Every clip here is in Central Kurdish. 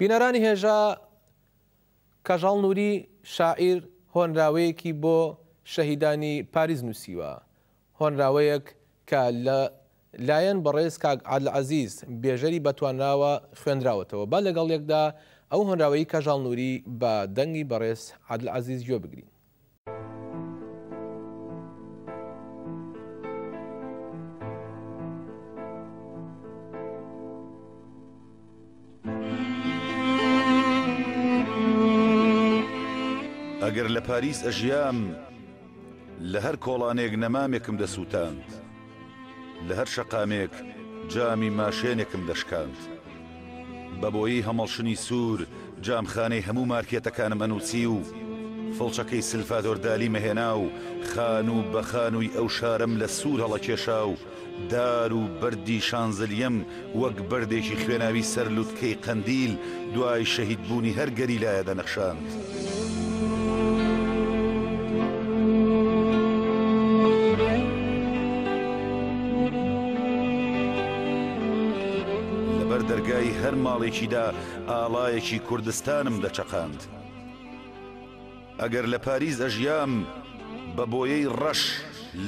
بینەرانی هێژە کەژاڵ نووری شاعیر هۆنراوەیەکی بۆ شەهیدانی پاریز نووسیوە، هۆنراوەیەک کە لە لایەن بەڕێز کاک عەبدولعەزیز بێژەری بەتوانراوە خوێندراوەتەوە. با لەگەڵ یەکدا ئەو هۆنراوەیی کەژاڵ نووری بە دەنگی بەڕێز عەبدولعەزیز گوێ بگرین. ئەگەر لە پاریس ئەژیام لە هەر کۆڵانێک نەمامێکم دەسووتاند، لە هەر شەقامێک جامی ماشێنێکم دەشکاند، بە بۆیی هەمەڵشنی سوور جامخانەی هەموو مارکێتەکانم ئەنووسی و فڵچەکەی سلڤادۆر دالی مەهێنا و خان و بەخانووی ئەو شارەم لە سوور هەڵەکێشا و دار و بەردی شانزلیەم وەک بەردێکی خوێناوی سەر لووتکەی قەندیل دوای شەهیدبوونی هەر گەریلایە دەنەخشاند. دەرگای هەر ماڵێکیدا ئاڵایەکی کوردستانم دەچەقاند. ئەگەر لە پاریز ئەژیام بە بۆیەی ڕەش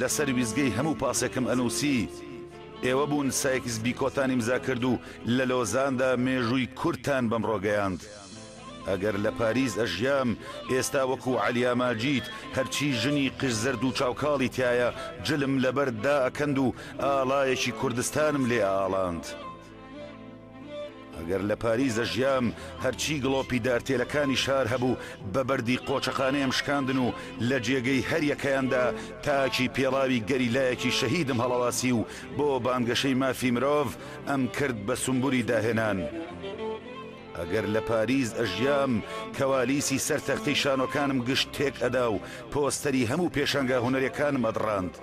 لەسەر ویزگەی هەموو پاسێکم ئەنووسی، ئێوە بوون سایکس بیکۆتانی مزا کرد و لە لۆزاندا مێژووی کورتان بەم ڕۆگەیاند. ئەگەر لە پاریز ئەژیام ئێستا وەکو عەلیا ماجید هەرچی ژنی قژ زەرد و چاوکاڵی تایە جلم لەبەر دا ئەکەند و ئاڵایەکی کوردستانم لێ ئاڵاند. ئەگەر لە پاریز ئەژیام هەرچی گڵۆپی دارتێلەکانی شار هەبوو بە بەردی قۆچەخانەیەم شکاندن و لە جێگەی هەریەکەیاندا تاکی پێڵاوی گەریلایەکی شەهیدم هەڵەواسی و بۆ بانگەشەی مافی مرۆڤ ئەم کرد بە سومبوری داهێنان. ئەگەر لە پاریز ئەژیام کەوالیسی سەر تەختەی شانۆکانم گشت تێک ئەدا و پۆستەری هەموو پێشەنگا هونەرەکانم ئەدڕاند.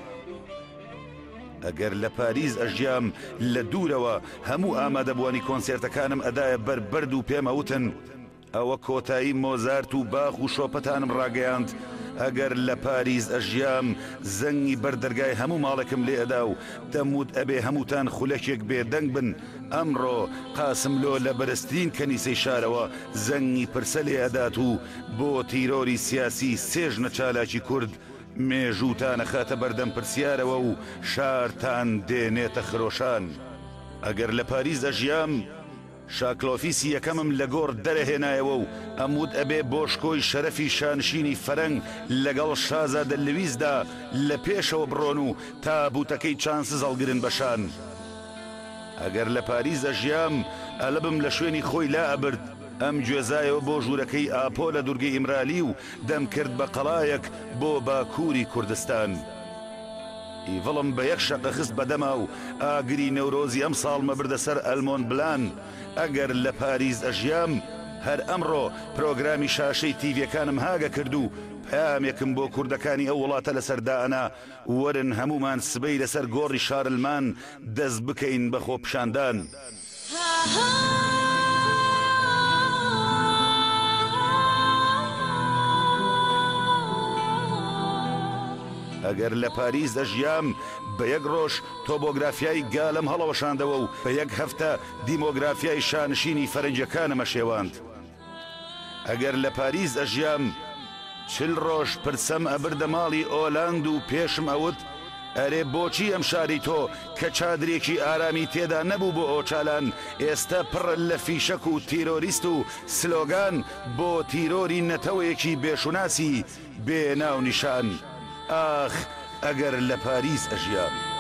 ئەگەر لە پاریز ئەژیام لە دوورەوە هەموو ئامادەبوانی کۆنسێرتەکانم ئەدایە بەربەرد و پێمەوتن ئەوە کۆتایی مۆزارت و باخ و شۆپەتانم ڕاگەیاند. ئەگەر لە پاریز ئەژیام زەنگی بەردەرگای هەموو ماڵێکم لێ ئەدا و دەموت ئەبێ هەمووتان خولەکێک بێدەنگ بن، ئەمڕۆ قاسملۆ لە بەرزترین کەنیسەی شارەوە زەنگی پرسە لێ ئەدات و بۆ تیرۆری سیاسی سێژنە چالاکی کورد مێژووتانە خاتە بەردەم پرسیارەوە و شارتان دێنێتە خرۆشان. ئەگەر لە پاریز ئەژیام شاکلۆفیسی یەکەمم لە گۆڕ دەرەهێنایەوە و ئەمود ئەبێ بۆشکۆی شەرەفی شانشینی فەرەنگ لەگەڵ شازادە لویسدا لە پێشەوە بڕۆن و تابوتەکەی چانسز هەڵگرن بەشان. ئەگەر لە پاریز ئەژیام ئەلەبم لە شوێنی خۆی لا ئەبرد، ئەم گوێزایەوە بۆ ژوورەکەی ئاپۆ لە دوورگەی ئیمرالی و دەم کرد بە قەڵایەک بۆ باکووری کوردستان. ئیڤڵم بە یەک شەقە خست بەدەما و ئاگری نەورۆزی ئەم ساڵمە بردە سەر ئەلمۆن بلان. ئەگەر لە پاریز ئەژیام هەر ئەمڕۆ پرۆگرامی شاشەی تیڤیەکانم هاگە کرد و پامێکم بۆ کوردەکانی ئەو وڵاتە لەسەردائەنا وەرن هەمومان سبەی لەسەر گۆڕی شارلمان دەست بکەین بە خۆپشاندان. ئەگەر لە پاریز ئەژیام بە یەک ڕۆژ تۆبۆگرافیای گالم هەڵەوەشاندەوە و بە یەک هەفتە دیمۆگرافیای شانشینی فەرنجەکانمە شێواند. ئەگەر لە پاریز ئەژیام 40 ڕۆژ پرسەم ئەبردە ماڵی ئۆلاند و پێشم ئەوت ئەرێ بۆچی ئەم شاری تۆ کە چادرێکی ئارامی تێدا نەبوو بۆ ئۆچالان ئێستا پڕ لە فیشەک و تیرۆریست و سلۆگان بۆ تیرۆری نەتەوەیەکی بێشوناسی بێ ناو نیشان. ئاخ ئەگەر لە پاریز ئەژیام.